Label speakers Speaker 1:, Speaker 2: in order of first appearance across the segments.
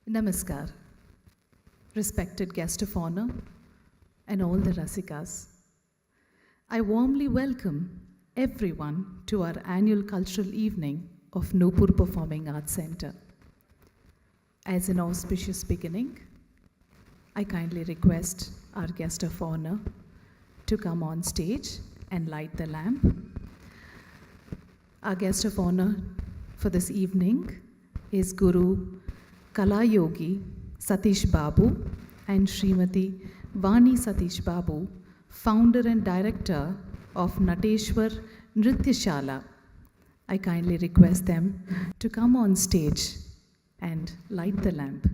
Speaker 1: Namaskar, respected guest of honor, and all the Rasikas. I warmly welcome everyone to our annual cultural evening of Nupur Performing Arts Center. As an auspicious beginning, I kindly request our guest of honor to come on stage and light the lamp. Our guest of honor for this evening is Guru Kala Yogi Satish Babu and Srimati Vani Satish Babu, founder and director of Nateshwar Nrityashala. I kindly request them to come on stage and light the lamp.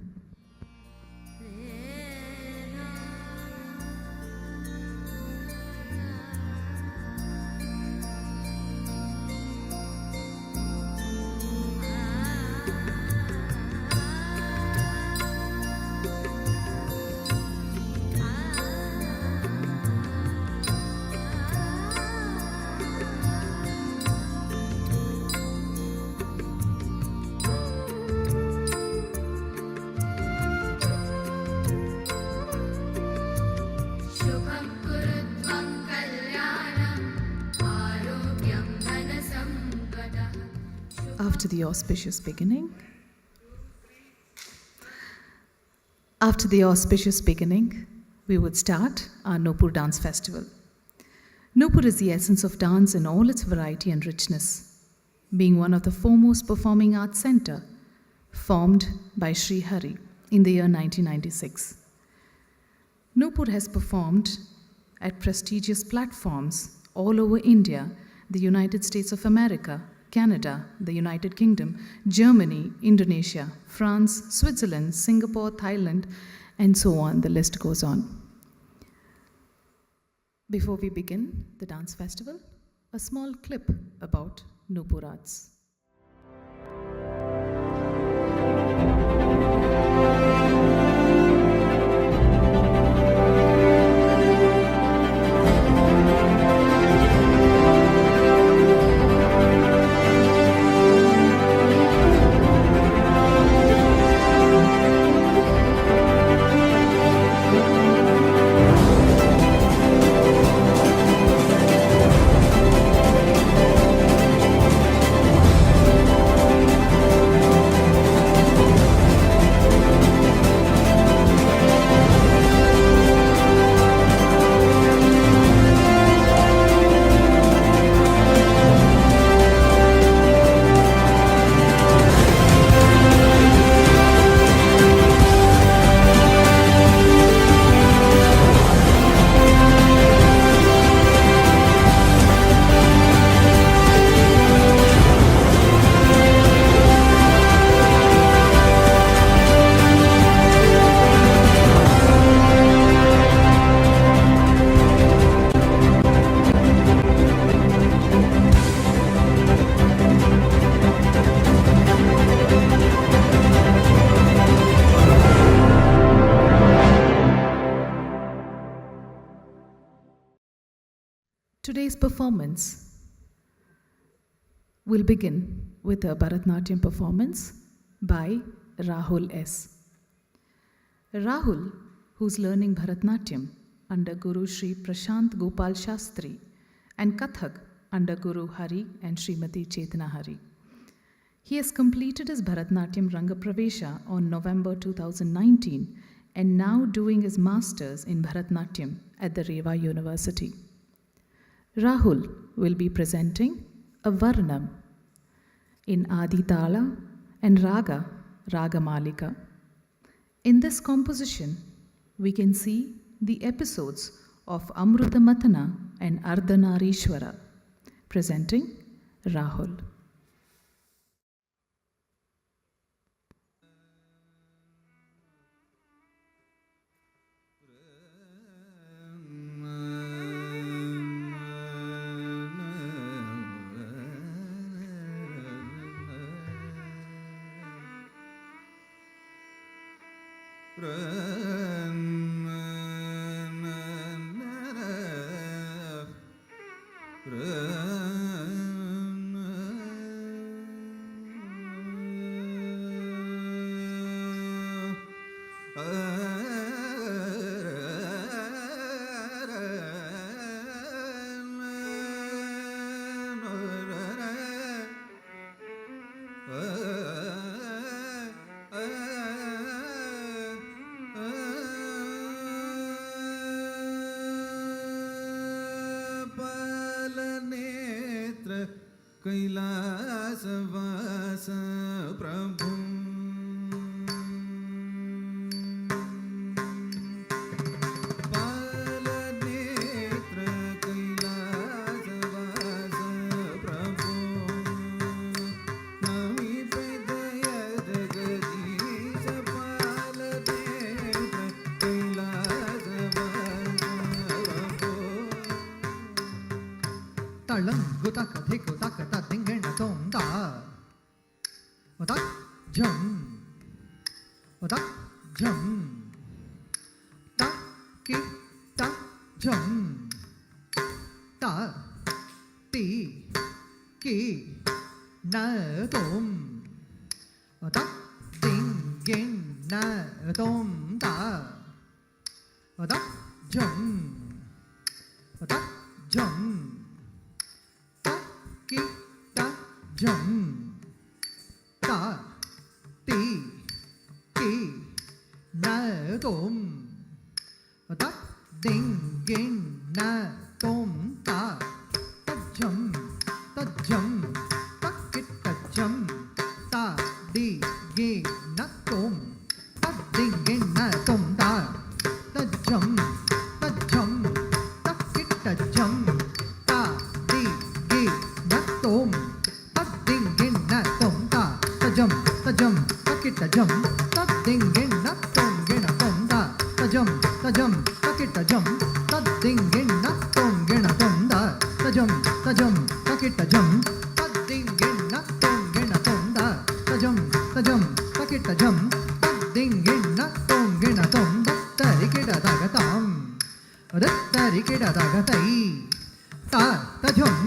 Speaker 1: After the auspicious beginning, we would start our Nupur Dance Festival. Nupur is the essence of dance in all its variety and richness, being one of the foremost performing arts center formed by Sri Hari in the year 1996. Nupur has performed at prestigious platforms all over India, the United States of America, Canada, the United Kingdom, Germany, Indonesia, France, Switzerland, Singapore, Thailand, and so on. The list goes on. Before we begin the dance festival, a small clip about Nupur Arts. Today's performance will begin with a Bharatnatyam performance by Rahul S. Rahul, who's learning Bharatnatyam under Guru Sri Prashant Gopal Shastri and Kathak under Guru Hari and Srimati Chetna Hari. He has completed his Bharatnatyam Ranga Pravesha on November 2019 and now doing his masters in Bharatnatyam at the Reva University. Rahul will be presenting a Varnam in Aditala and Raga Malika. In this composition, we can see the episodes of Amruta Mathana and Ardhanarishwara. Presenting Rahul.
Speaker 2: कैलासवास प्रभु बालनेत्र कैलासवास प्रभु नमिपेद जगदीश बालनेत्र कैलासवास प्रभु
Speaker 3: तळंगुता कथिकुता कथा तिंगण तोंदा उदा जम ता कि ता जम ता ती कि न तोम उदा तिंगण न तोम ता उदा जम ki ta jam ta ti ki na tom ta ding gin na tom ta jam ta ki ta jam ta di gi na tom ta ding gin na tom ta jam ta ki ta jam ta di gi tom ta ding gin na tom ta jam ta ki ta jam ta ding gin na tom gina tom ta jam ta ki ta jam ta ding gin na tom gina tom ta jam ta ki ta jam ta ding gin na tom gina tom ta jam ta ki ta jam ta ding gin na tom gina tom ta ri ki da ga tam ta ri ki da ga tai ta jam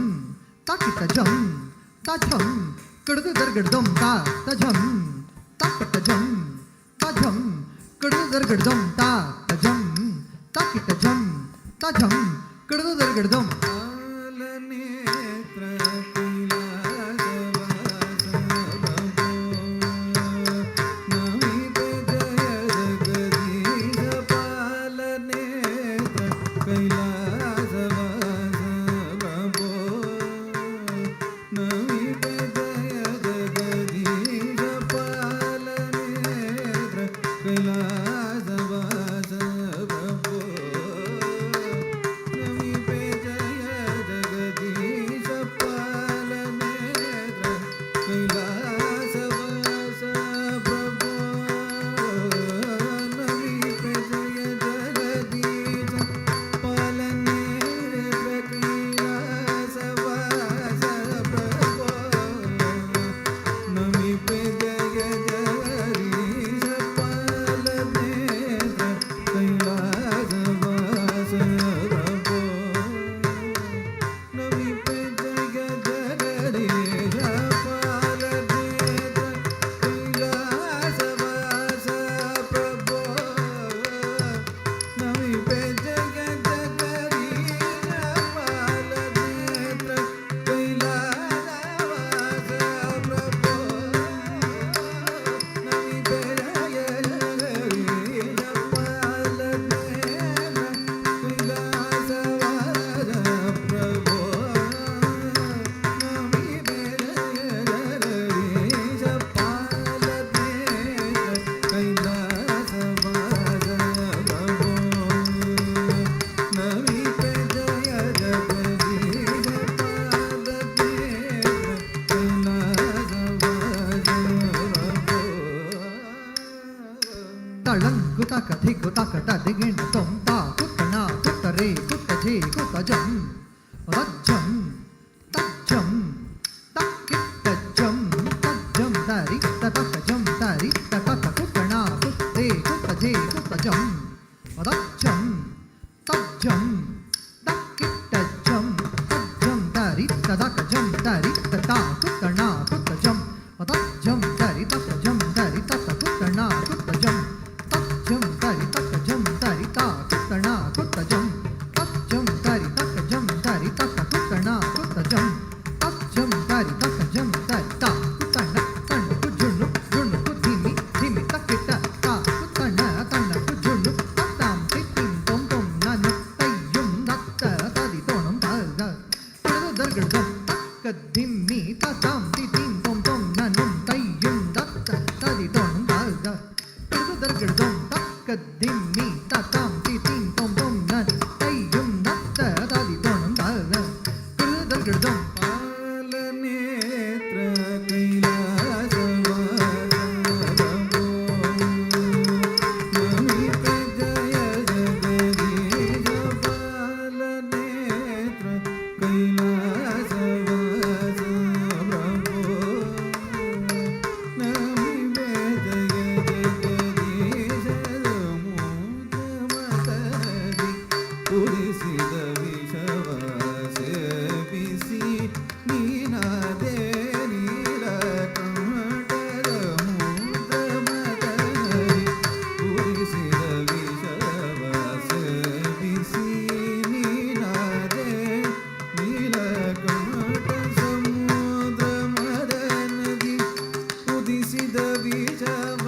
Speaker 3: ta ki ta jam kudu dar gardom ta jam ta ki ta jam kudu dar gardom ta jam ta ki ta jam kudu dar gardom
Speaker 2: Balanetra कैलासवास प्रभु नमिपेद जगदीश बालनेत्र कैलासवास प्रभु नमिपेद जगदीश बालनेत्र कैलासवास प्रभु नमिपेद जगदीश बालनेत्र कैलासवास प्रभु नमिपेद जगदीश बालनेत्र कैलासवास प्रभु नमिपेद जगदीश बालनेत्र कैलासवास प्रभु नमिपेद जगदीश बालनेत्र कैलासवास प्रभु नमिपेद जगदीश बालनेत्र कैलासवास प्रभु नमिपेद जगदीश
Speaker 3: तळंगुता कथिकुता कटा दिगिण तोम ता कुतना कुतरे कुतजे कुतजम रज्जम तज्जम तक्कितजम तज्जम तारि ततजम तारि ततत कुतना कुते कुतजे कुतजम रज्जम तज्जम तक्कितजम तज्जम तारि ततजम तारि तता कुतना कुतजम तज्जम तारि ततजम तारि तत कुतना कुतजम जम तारी तक जम तारी ता कुतना कुतजम तक जम तारी तक जम तारी तक कुतना कुतजम तक जम तारी तक जम तारी ता कुतना तन कुजुनु जुनु कुधिमी धिमी तकिटा ता कुतना तन कुजुनु तताम तितिम तोम तोम नन तय्युम दत्त तारी तोनम तागा कुडु दरगडम ದಿಮ್ಮಿ ತಾಂ ತಿ ತಿಂ ತೊಂ ತೊಂ ನನುಂ ತೈಯುಂ ದತ್ತ ತದಿ ತೊಂ ದಾದ ಕಿಡು ದರ್ಗಡ್ ತೊಂ ತಕ್ಕ ದಿಮ್ಮಿ ತಾಂ ತಿ ತಿಂ ತೊಂ ತೊಂ ನನ್ ತೈಯುಂ ದತ್ತ ತದಿ ತೊಂ ದಾದ ಕಿಡು ದರ್ಗಡ್ ತೊಂ
Speaker 2: ಪಾಲನೇತ್ರ ಕೈಲಾಸವಾಸ ನಮಿತ ಜಯ ಜಗದೀಶ ಪಾಲನೇತ್ರ ಕೈಲಾಸವಾಸ ಪ್ರಭೋ ನಮಿತೆ ಜಯ ಜಗದೀಶ ಮೂತ್ರಮತದಿ ಉದಿಸಿದ ವಿಷವ ಸೇವಿಸಿ ನೀನಾದೆ ನೀಲಕಂಠದ ಮೂತ್ರಮತದಿ ಉದಿಸಿದ ವಿಷವ ಸೇವಿಸಿ ನೀನಾದೆ ನೀಲಕಂಠ ಸಮುದ್ರ ಮದನದಿ ಉದಿಸಿದ ವಿಷವ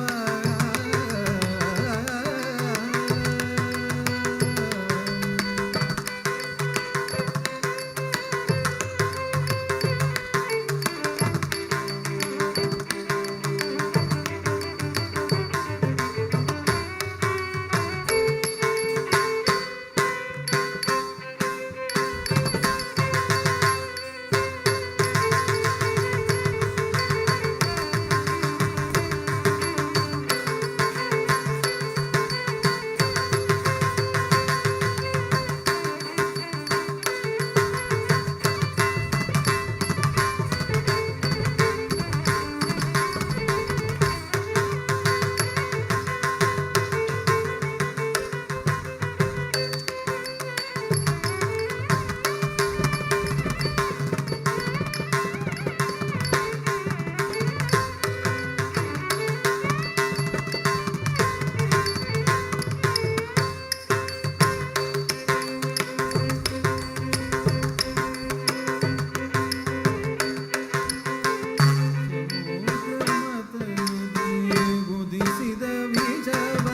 Speaker 2: ಉದಿಸಿದ ವಿಷವ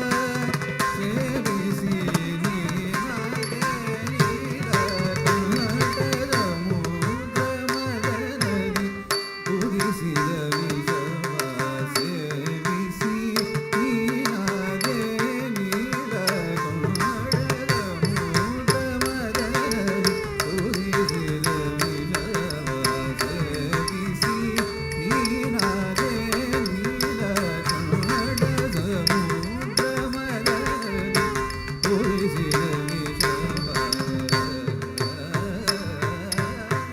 Speaker 2: ಸೇವಿಸಿ ನೀನಾದೆ ನೀಲಕಂಠದ ಮೂತ್ರಮದನದಿ ಉದಿಸಿದ ವಿಷವ ಸೇವಿಸಿ ನೀನಾದೆ ನೀಲಕಂಠದ ಮೂತ್ರಮದನದಿ ಉದಿಸಿದ ವಿಷವ ಸೇವಿಸಿ ನೀನಾದೆ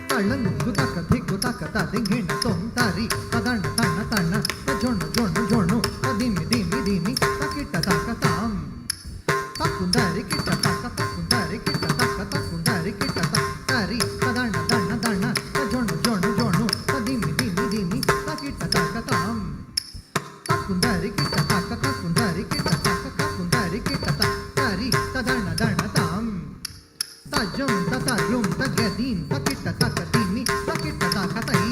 Speaker 3: ತಳ್ಳಂಗು ತಕ್ಕ ದಿಕ್ಕು ತಕ್ಕ ತದಿಂಗಿಣ ತೊಂ ತಾರಿ ತದಣ್ಣ ತಣ್ಣ ತಣ್ಣ ಜೊಣ್ಣು ಜೊಣ್ಣು ಜೊಣ್ಣು ದಿಮ್ಮಿ ದಿಮ್ಮಿ ದಿಮ್ಮಿ ತಕ್ಕಿಟ್ಟ ತಕ್ಕ ತಾಂ ತಕ್ಕುಂದಾರಿ ಕಿಟ್ಟ ತಕ್ಕ ತಕ್ಕುಂದಾರಿ ಕಿಟ್ಟ ತಕ್ಕ ತಕ್ಕುಂದಾರಿ ಕಿಟ್ಟ ತಾರಿ ತದಣ್ಣ ತಣ್ಣ ತಣ್ಣ ಜೊಣ್ಣು ಜೊಣ್ಣು ಜೊಣ್ಣು ದಿಮ್ಮಿ ದಿಮ್ಮಿ ದಿಮ್ಮಿ ತಕ್ಕಿಟ್ಟ ತಕ್ಕ ತಾಂ ತಕ್ಕುಂದಾರಿ ಕಿಟ್ಟ ತಕ್ಕ ತಕ್ಕುಂದಾರಿ ಕಿಟ್ಟ ತಕ್ಕ ತಕ್ಕುಂದಾರಿ ಕಿಟ್ಟ ತಾರಿ ತದಣ್ಣ ದಣ್ಣ ತಾಂ ತಜಂ ತತಜುಂ ತಗದೀಂ ತಕಿಟ್ಟ ತಕ ದಿಮ್ಮಿ ತಕಿಟ್ಟ ತಕ ತೈ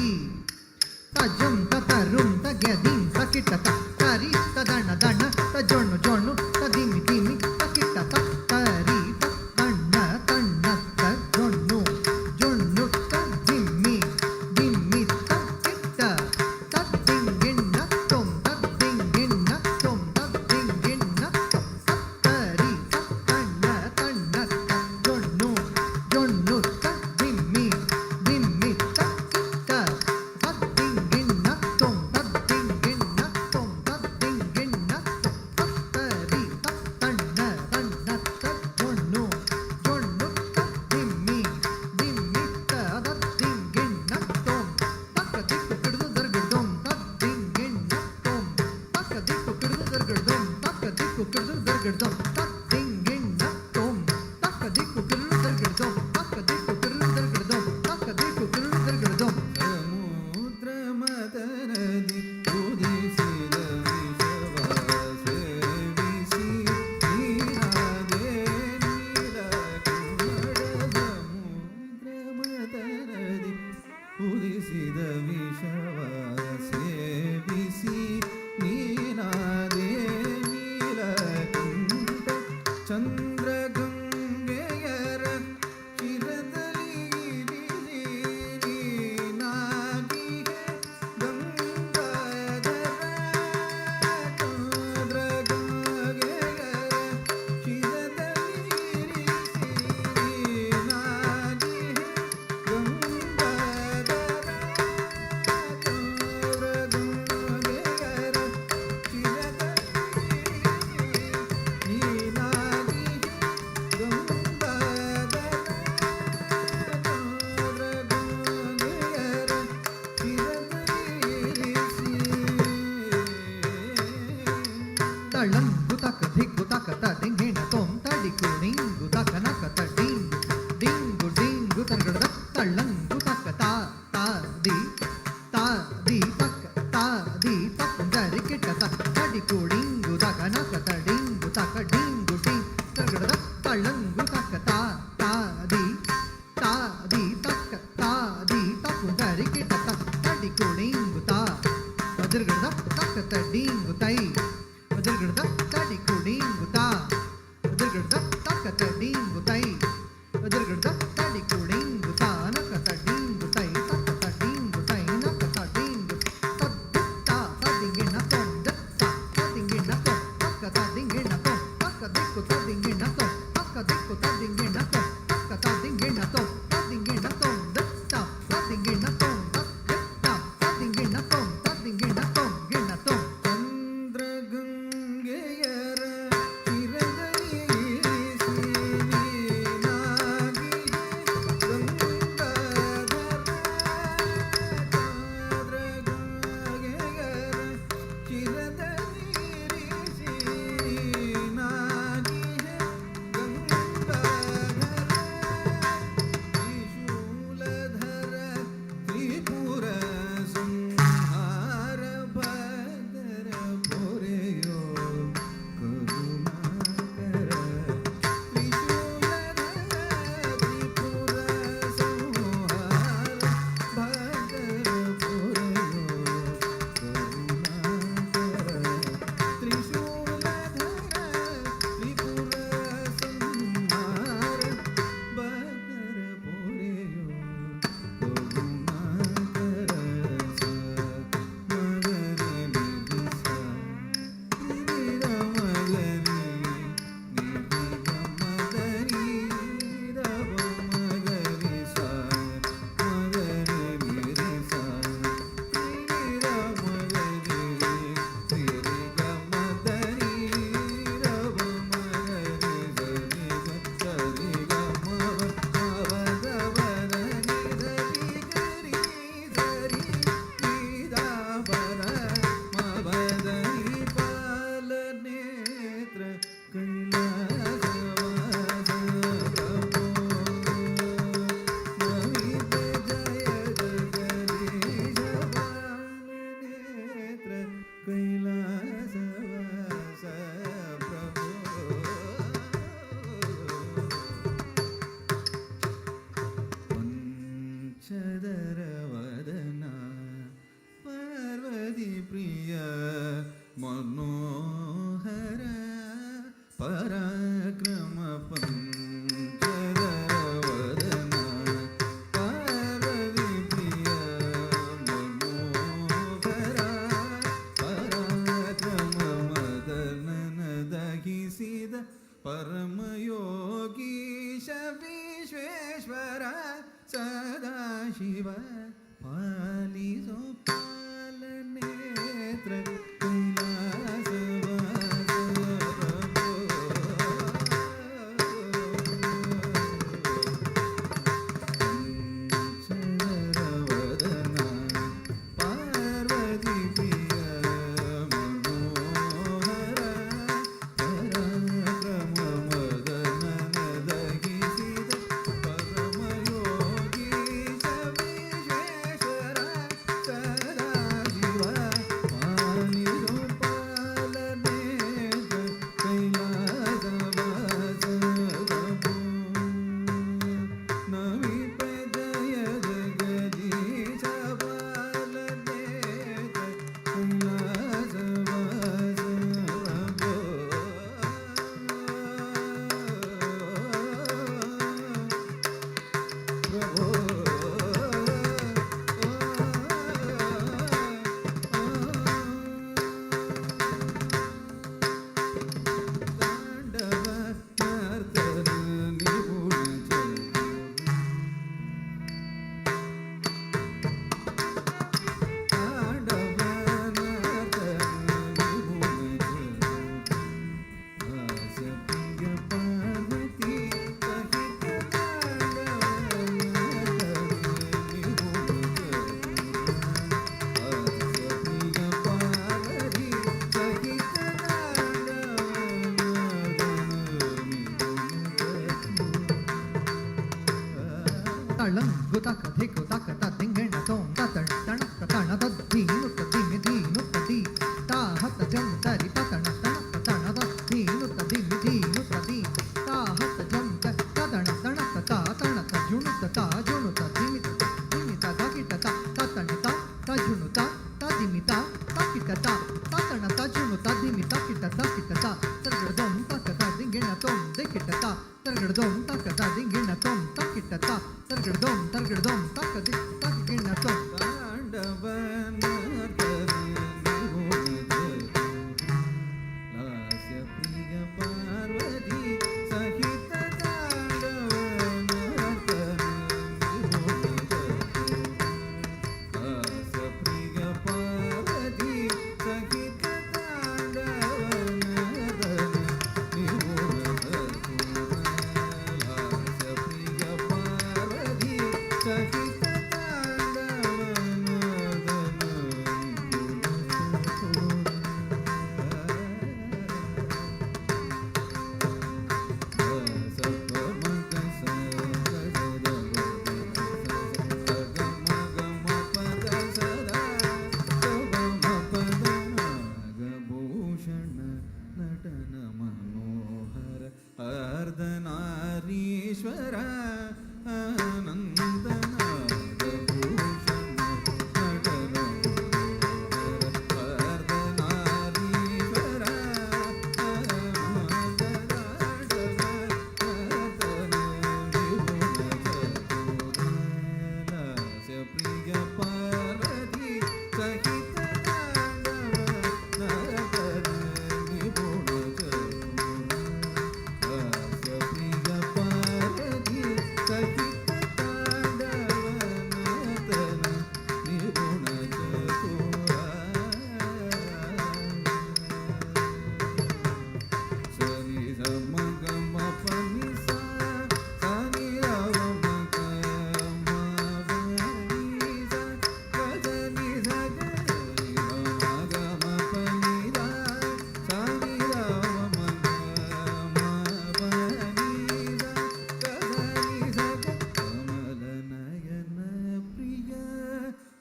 Speaker 3: ದಿ ತಾ ದಿ ತಕ್ಕ ತಾ ದಿ ತಕ್ಕ ದರಿ ಕಿಟ್ಟ ತಕ್ಕ ತಡಿ ಕುಡಿಂಗು ತಕ ನಕ ತಡಿಂಗು ತಕ ಡಿಂಗು ಟಿಂಗ್ ತಗಡದ ತಳ್ಳಂಗು ತಕ್ಕ ತಾ ದಿ ತಕ್ಕ ತಾ ದಿ ತಕ್ಕ ದರಿ ಕಿಟ್ಟ ತಕ್ಕ ತಡಿ ಕುಡಿಂಗು ತಾ ಅದ್ರಗಡದ ತಕ್ಕ ತಡಿಂಗು ತೈ ಅದ್ರಗಡದ ತಡಿ ಕುಡಿಂಗು ತಾ ಅದ್ರಗಡದ ತಕ್ಕ ತಡಿಂಗು ತೈ ಅದ್ರಗಡದ ತಡಿ ಕುಡಿಂಗು ತಾ ನಕ ತಡಿಂಗು ತೈ ತಕ್ಕ ತಡಿಂಗು ತೈ ನಕ ತಡಿಂಗು ತದ್ದ ತಾ ತದಿಂಗಿನ ತೊಂದ ತಾ ತದಿಂಗಿನ ತೊ ತಕ್ಕ ತದಿಂಗಿನ ತೊ ತಕ್ಕ ದಿಕ್ಕು ತದಿಂಗಿನ ತೊ ತಕ್ಕ ದಿಕ್ಕು ತದಿಂಗಿನ ತೊ ತಕ್ಕ ತದಿಂಗಿನ ತೊ ತದಿಂಗಿನ ತೊಂದ ತಾ ತದಿಂಗಿನ ತೊಂದ ತಾ ತದಿಂಗಿನ ತೊ ತದಿಂಗಿನ ತೊಂಗಿನ ತೊ
Speaker 2: ಚಂದ್ರಗಂಗೆಯರ ಚಿರದನಿರಿಸಿ ನೀನಾಗಿ ಗಂಗಾಧರ ಚಂದ್ರಗಂಗೆಯರ ಚಿರದನಿರಿಸಿ ನೀನಾಗಿ ಗಂಗಾಧರ ತ್ರಿಶೂಲಧರ ತ್ರಿಪುರ ಸಂಹಾರ ಭದ್ರ ಪೊರೆಯೋ ಕರುಣಾಕರ ತ್ರಿಶೂಲಧರ ತ್ರಿಪುರ ಸಂಹಾರ ಭದ್ರ ಪೊರೆಯೋ ಕರುಣಾಕರ ತ್ರಿಶೂಲಧರ ತ್ರಿಪುರ ಸಂಹಾರ ಭದ್ರ ಪೊರೆಯೋ ಕರುಣಾಕರ ಸ ಮಗರಿ ನಿರಿಸ ನಿರಿಗ ಮಗರಿ ನಿರಿಗ ಮಗರಿ ರವ ಮಗರಿ ಸ ಮಗರಿ ನಿರಿಸ ನಿರಿಗ ಮಗರಿ ನಿರಿಗ ಮಗರಿ ರವ ಮಗರಿ ಸರಿಗ ಮವ ಮವದವರ ನಿಧರಿ ಗರಿ ಸರಿ ನಿದಾಬರ ಮವದರಿ ಪಾಲ ನೇತ್ರ ಕೈಲಾಸವಾಸ ಪ್ರಭೋ ನಮಿತ ಜಯ ಜಗದೀಶ ಪಾಲ ನೇತ್ರ ಕೈಲಾಸವಾಸ ಪ್ರಭೋ ಪಂಚದರ ವದನ ಪಾರ್ವತಿ ಪ್ರಿಯ ಮನೋಹರ ಪರಾಕ್ರಮ ಪಂಚದರ ವದನ ಪಾರ್ವತಿ ಪ್ರಿಯ ಮನೋಹರ ಪರಾಕ್ರಮ ಮದನನ ದಹಿಸಿದ ಪರಮಯೋಗೀಶ ವಿಶ್ವೇಶ್ವರ ಸದಾಶಿವ ಪಾಲಿಸೋ ಪಾಲನೇತ್ರ ಕೈಲಾಸವಾಸ ಪ್ರಭೋ ಪಂಚದರ ವದನ ಪಾರ್ವತಿ ಪ್ರಿಯ ಮನೋಹರ ಪರಾಕ್ರಮ ಮದನನ ದಹಿಸಿದ ಪರಮಯೋಗೀಶ ವಿಶ್ವೇಶ್ವರ ಸದಾಶಿವ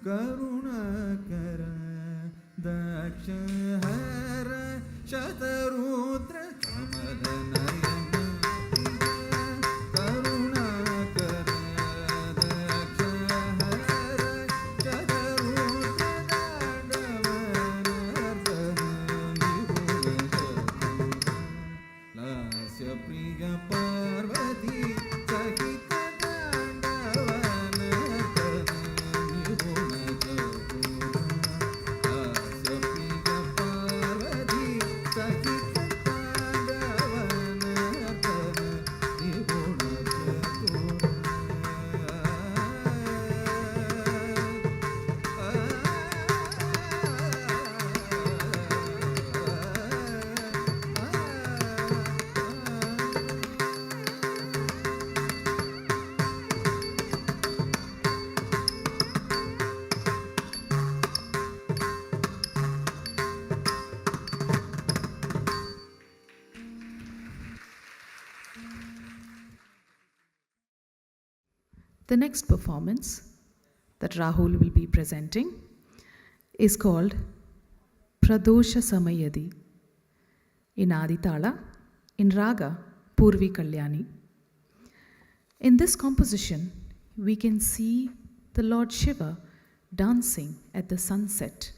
Speaker 2: ಕರುಣಾಕರ ದಕ್ಷ ಹರ ಶತರುದ್ರ ಸಮದನಯನ ಕರುಣಾಕರ ದಕ್ಷ ಹರ ಶತರುದ್ರ ಲಾಸ್ಯ ಪ್ರಿಯ ಪಾರ್ವತಿ ಸಹಿತ ದಾಂಡವನ ನಿಪುಣ ಚತುರ ಲಾಸ್ಯ ಪ್ರಿಯ ಪಾರ್ವತಿ ಸಹಿತ ದಾಂಡವನ ನಿಪುಣ
Speaker 1: The next performance that Rahul will be presenting is called Pradosha Samayadi in Aditala in Raga Purvi Kalyani. In this composition, we can see the Lord Shiva dancing at the sunset,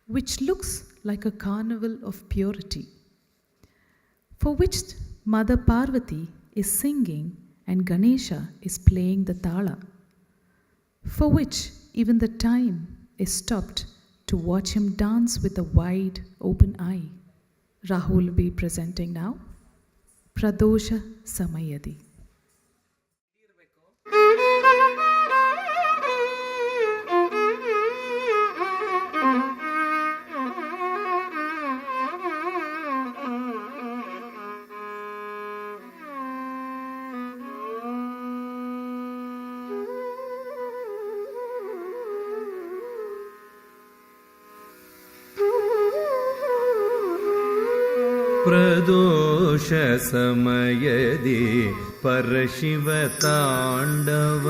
Speaker 1: which looks like a carnival of purity, for which Mother Parvati is singing and Ganesha is playing the tala, for which even the time is stopped to watch him dance with a wide open eye. Rahul will be presenting now Pradosha Samayadi.
Speaker 4: ಪ್ರದೋಷ ಸಮಯದಿ Parashiva ತಾಂಡವ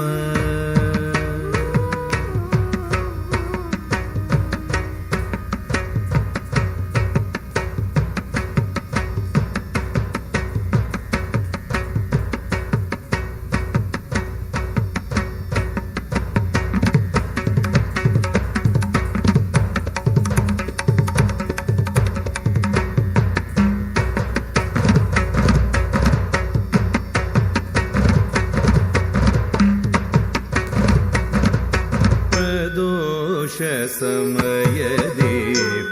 Speaker 4: ಸಮಯದಿ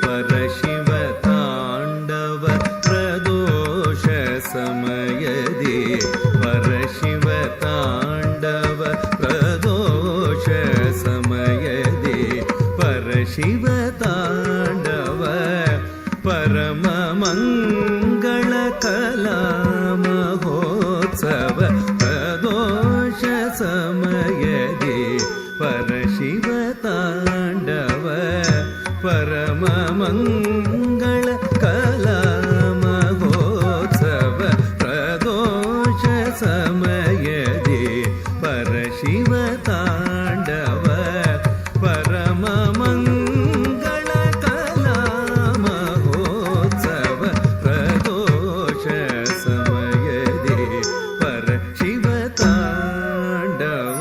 Speaker 4: ಪರಶಿವ ತಾಂಡವ ಪ್ರದೋಷ ಸಮಯದಿ ಪರಶಿವ ತಾಂಡವ ಪ್ರದೋಷ ಸಮಯದಿ ಪರಶಿವ ತಾಂಡವ ಪರಮ ಮಂಗಳ ಕಲಾ ಮಹೋತ್ಸವ ಪ್ರದೋಷ ಸಮಯದಿ ಪರಶಿವ ತಾಂಡವ ಪರಮ ಮಂಗಳ ಕಲಾ ಮಹೋತ್ಸವ ಪ್ರದೋಷ ಸಮಯದಿ ಪರಶಿವ ತಾಂಡವ ಪರಮ ಮಂಗಳ ಕಲಾ ಮಹೋತ್ಸವ ಪ್ರದೋಷ ಸಮಯದಿ ಪರಶಿವ ತಾಂಡವ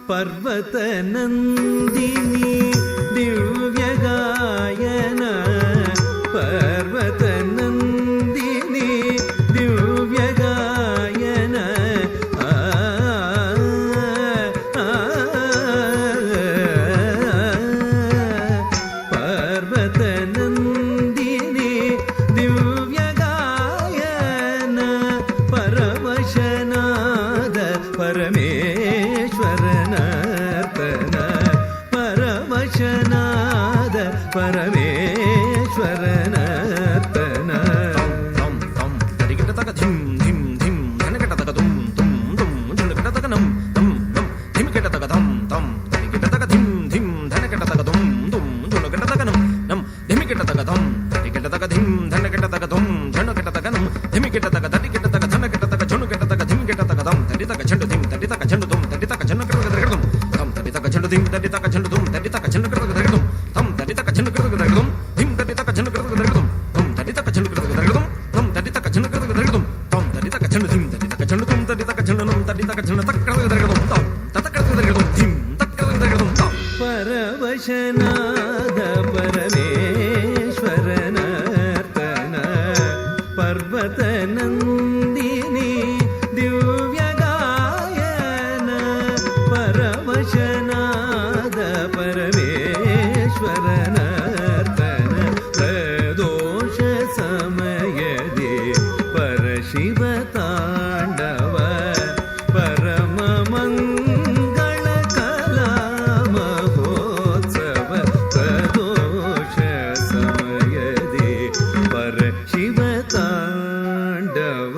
Speaker 4: ಪರ್ವತ ನಂದಿನಿ ದಿವ್ಯ ಗಾಯನ ಪರ್ವತ ನಂದಿನಿ ದಿವ್ಯ ಗಾಯನ ಪರ್ವತ ನಂದಿನಿ ದಿವ್ಯ ಗಾಯನ ಪರವಶನಾದ ಪರಮೇಶ್ವರನರ್ತನ ಪರವಶನಾದ ಪರಮೇಶ್ವರನರ್ತನ
Speaker 5: ಧನಕಟತಕ
Speaker 2: ಧಂ ತಟಿ ಕೆಟ್ಟ ತಗ ಧಿಂ ಧನ ಕೆಟ್ಟ ತಗ ಧುಂ ಝಣ ಕೆಟ್ಟ ತಗ ನಂ ಧಿಮಿ ಕೆಟ್ಟ ತಗ ತಟಿ ಕೆಟ್ಟ ತಗ ಧನ ಕೆಟ್ಟ ತಗ ಝಣು ಕೆಟ್ಟ ತಗ ಧಿಮಿ ಕೆಟ್ಟ ತಗ ಧಂ ತಟಿ ತಗ ಝಂಡು ಧಿಂ ತಟಿ ತಗ ಝಂಡು ಧುಂ ತಟಿ ತಗ ಝಣ ಕೆಟ್ಟ ತಗ ಧಂ ಧಂ ತಟಿ ತಗ ಝಂಡು ಧಿಂ ತಟಿ ತಗ ಝಂಡು ಧುಂ ತಟಿ ತಗ ಝಣ ಕೆಟ್ಟ ತಗ ಧಂ ಧಂ ತಟಿ ತಗ ಝಣ ಕೆಟ್ಟ ತಗ ಧಂ ಧಿಂ ತಟಿ ತಗ ಝಣ ಕೆಟ್ಟ ತಗ ಧಂ ಧಂ ತಟಿ ತಗ ಝಣ ಕೆಟ್ಟ ತಗ ಧಂ ಧಂ ತಟಿ ತಗ ಝಣ ಕೆಟ್ಟ ತಗ ಧಂ ಧಂ ತಟಿ ತಗ ಝಂಡು ಧಿಂ ತಟಿ ತಗ ಝಂಡು ಧುಂ ತಟಿ ತಗ ಝಂಡು ನಂ ತಟಿ ತಗ ಝಣ ತಕ್ಕ ತಗ ಧಂ ಧಂ ತತ ತಗ ಧಂ ಧಿಂ ತಕ್ಕ ತಗ ಧಂ ಧಂ
Speaker 4: ಪರವಶನಾದ ಪರಮೇಶ್ವರನರ್ತನ ಪರ್ವತ ನಂದಿನಿ ದಿವ್ಯ ಗಾಯನ ಪರವಶನಾದ ಪರಮೇಶ್ವರನರ್ತನ ಪ್ರದೋಷ ಸಮಯದಿ ಪರಶಿವ ತಾಂಡವ ಪರಮ ಮಂಗಳ ಕಲಾ ಮಹೋತ್ಸವ ಪ್ರದೋಷ ಸಮಯದಿ ಪರಶಿವ ತಾಂಡವ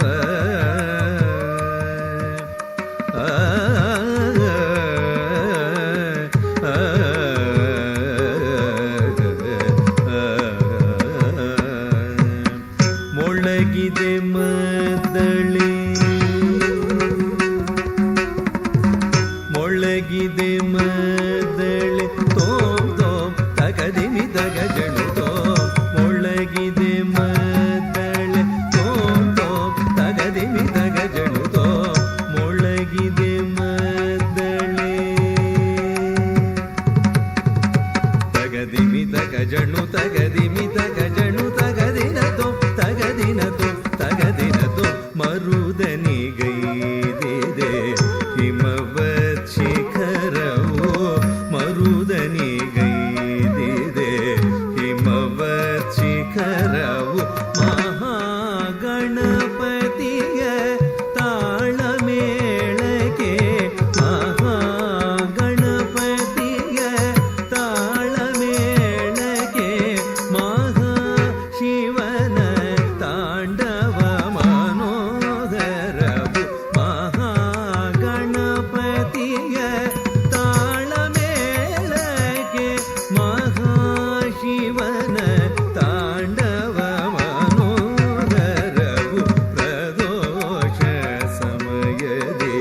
Speaker 4: ಮೊಳಗಿದೆ ಮದ್ದಳೆ ಮೊಳಗಿದೆ ಮದ್ದಳೆ ತೋಂ ತೋಂ ತಗದಿಮಿ ತಗ ಜಣು ತೋಂ ಮೊಳಗಿದೆ ಮದ್ದಳೆ ತೋಂ ತೋಂ ತಗದಿಮಿ ತಗ ಜಣು ತೋಂ ಮೊಳಗಿದೆ ಮದ್ದಳೆ ತಗದಿಮಿ ತಗ ಜಣು ತಗದಿಮಿ ತಗ ಜಣು ತಗದಿನ ತೋ ತಗದಿನ ತೋ ತಗದಿನ ತೋ ಮರುದನಿಗೈದಿದೆ ಹಿಮವತ್ ಶಿಖರವು ಮರುದನಿಗೈದಿದೆ ಹಿಮವತ್ ಶಿಖರವು ಮಹಾಗಣಪತಿಯ ತಾಳಮೇಳಕ್ಕೆ ಮಹಾಗಣಪತಿಯ ತಾಳಮೇಳಕ್ಕೆ ಮಹಾಶಿವನ ತಾಂಡವ ಮನೋದರವು ಮಹಾಗಣಪತಿಯ ತಾಳಮೇಳಕ್ಕೆ ಮಹಾಶಿವನ ತಾಂಡವ ಮನೋದರವು ಪ್ರದೋಷ ಸಮಯದಿ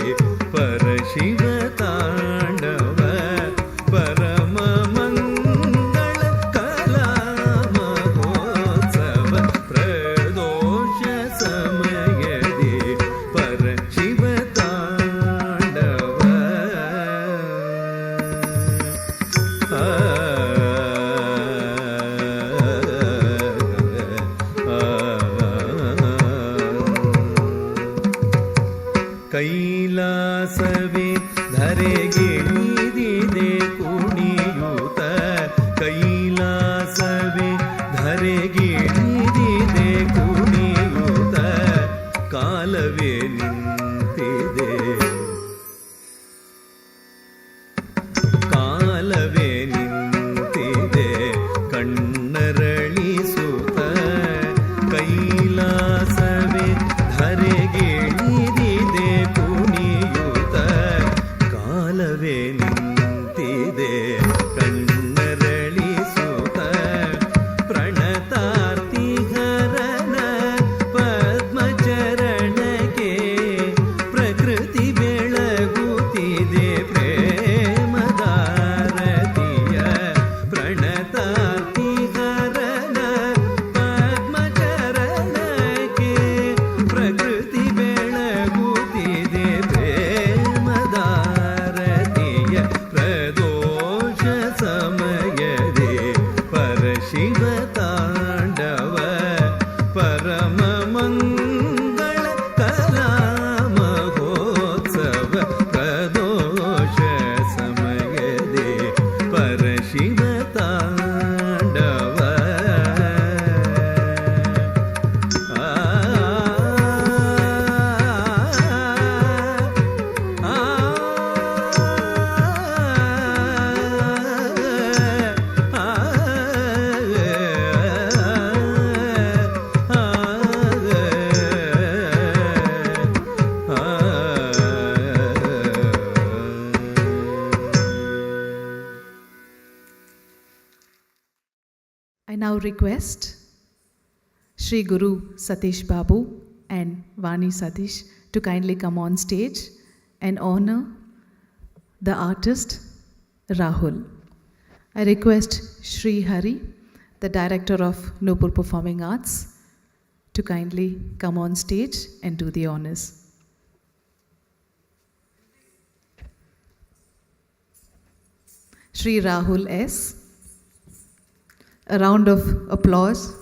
Speaker 4: ಪರಶಿವ ತಾಂಡವ ಪರಮ ಮಂಗಳ ಕಲಾ ಮಹೋತ್ಸವ ಪ್ರದೋಷ ಸಮಯದಿ ಪರಶಿವ ತಾಂಡವ ಕೈಲಾಸವೇ ಧರೆಗಿಳಿದಿದೆ ಕುಣಿಯೂತ ಕೈಲಾಸವೇ ಧರೆಗಿಳಿದಿದೆ ಕುಣಿಯೂತ ಕಾಲವೇ ನಿಂತಿದೆ ಕಾಲವೇ ನಿಂತಿದೆ ಕಣ್ಣರಳಿಸುತ್ತ ಕೈಲಾಸವೇ ಧರೆಗಿಳಿದಿದೆ ಕುಣಿಯೂತ ಕಾಲವೇ ನಿಂತಿದೆ ಕಣ್ಣರಳಿಸುತ್ತ ಪ್ರಣತಾರ್ತಿಹರನ ಪದ್ಮಚರಣಕ್ಕೆ ಪ್ರಕೃತಿ ಬೆಳಗುತ್ತಿದೆ ಪ್ರೇಮದಾರತಿಯ ಪ್ರಣತಾರ್ತಿಹರನ ಪದ್ಮಚರಣಕ್ಕೆ ಪ್ರಕೃತಿ ಬೆಳಗುತ್ತಿದೆ ಪ್ರೇಮದಾರತಿಯ ಪ್ರದೋಷ ಸಮಯದಿ ಪರಶಿವ ತಾಂಡವ ಪರಮ ಮಂಗಳ ಕಲಾ ಮಹೋತ್ಸವ ಪ್ರದೋಷ ಸಮಯದಿ ಪರಶಿವ ತಾಂಡವ ಆ ಆ
Speaker 1: I now request Shri Guru Satish Babu and Vani Satish to kindly come on stage and honor the artist Rahul. I request Shri Hari, the Director of Nupur Performing Arts, to kindly come on stage and do the honors. Shri Rahul S. A round of applause.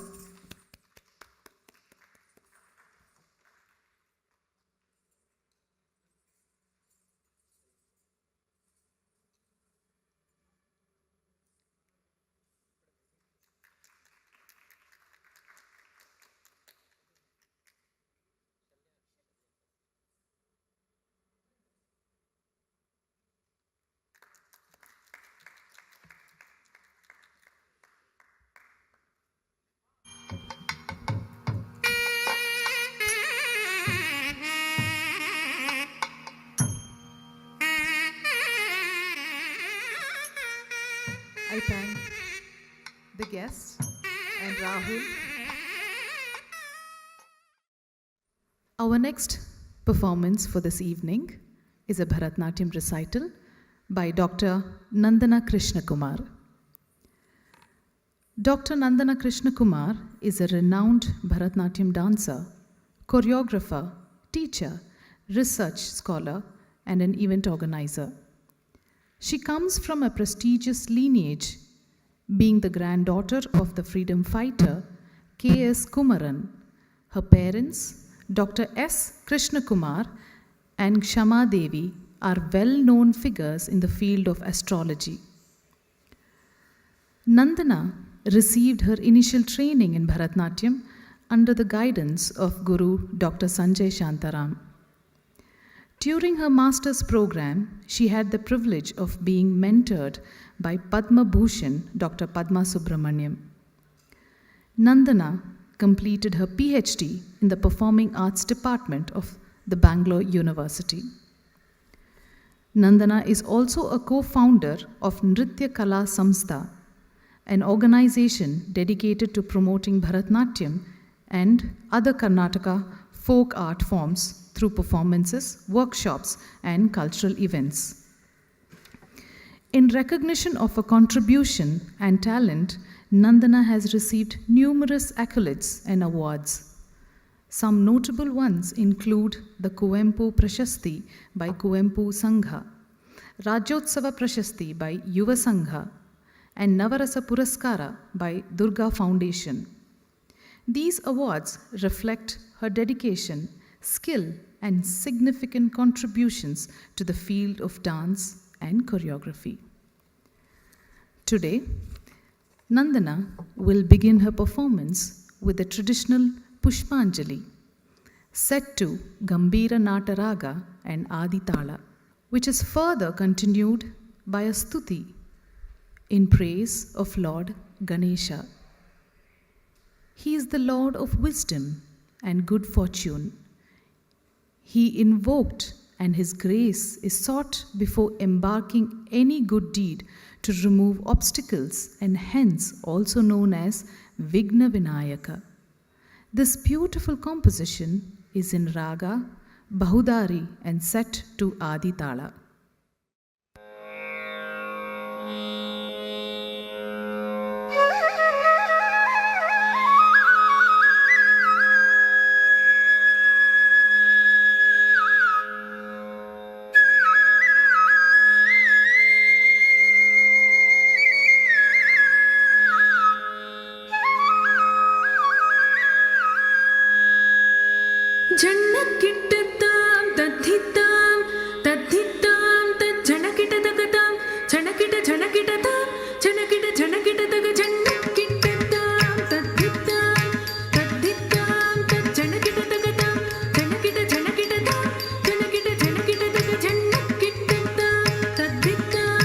Speaker 1: I thank the guests and Rahul. Our next performance for this evening is a Bharatnatyam recital by Dr. Nandana Krishna Kumar. Dr. Nandana Krishna Kumar is a renowned Bharatnatyam dancer, choreographer, teacher, research scholar, and an event organizer. She comes from a prestigious lineage, being the granddaughter of the freedom fighter K.S. Kumaran. Her parents, Dr. S. Krishna Kumar and Kshama Devi, are well-known figures in the field of astrology. Nandana received her initial training in Bharatnatyam under the guidance of Guru Dr. Sanjay Shantaram. During her master's program, she had the privilege of being mentored by Padma Bhushan Dr. Padma Subramaniam. Nandana completed her PhD in the Performing Arts Department of the Bangalore University. Nandana is also a co-founder of Nritya Kala Samstha, an organization dedicated to promoting Bharatnatyam and other Karnataka folk art forms through performances, workshops, and cultural events. In recognition of her contribution and talent, Nandana has received numerous accolades and awards. Some notable ones include the Kuvempu Prashasti by Kuvempu Sangha, Rajyotsava Prashasti by Yuva Sangha, and Navarasa Puraskara by Durga Foundation. These awards reflect her dedication, skill, and significant contributions to the field of dance and choreography. Today, Nandana will begin her performance with the traditional Pushpanjali, set to Gambhira Nataraga and Adi Tala, which is further continued by a stuti in praise of Lord Ganesha. He is the Lord of wisdom and good fortune. He invoked, and his grace is sought before embarking any good deed to remove obstacles, and hence also known as Vigna Vinayaka. This beautiful composition is in Raga, Bahudari, and set to Adi Tala.
Speaker 5: झण्डकिट्टतां तद्धितां तद्धितां तज्झणकिटतकतां झणकिट झणकिटतां झणकिट झणकिटतक झण्डकिट्टतां तद्धितां तद्धितां तज्झणकिटतकतां झणकिट झणकिटतां झणकिट झणकिटतक झण्डकिट्टतां तद्धितां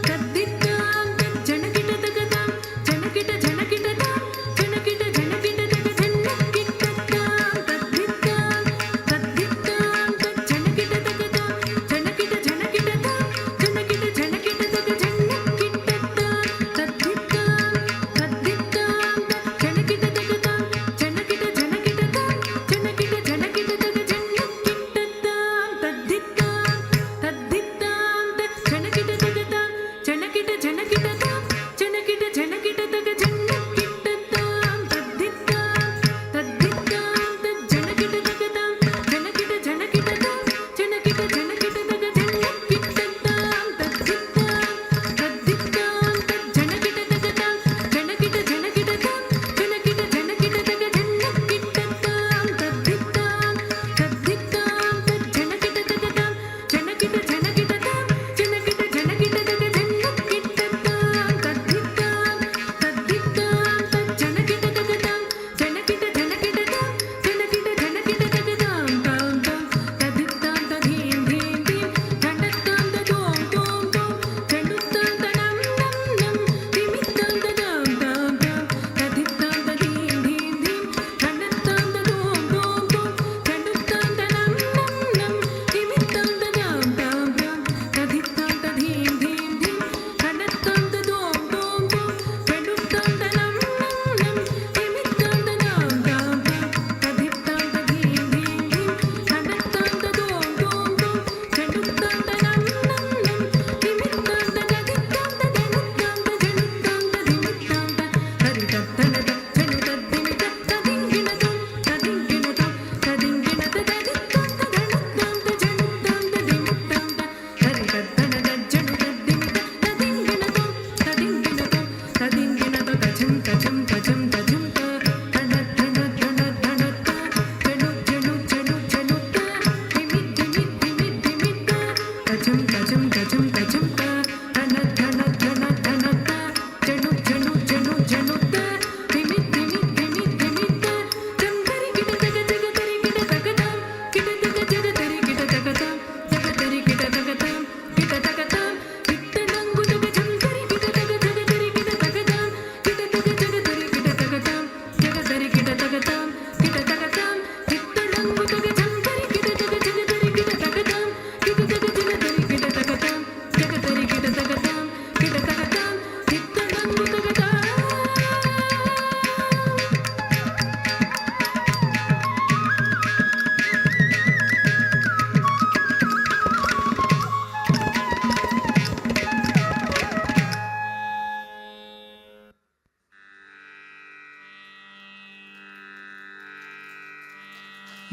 Speaker 5: तद्धितां तज्झणकिटतकतां झणकिट झणकिटतां झणकिट झणकिटतक झण्डकिट्टतां तद्धितां तद्धितां तज्झणकिटतक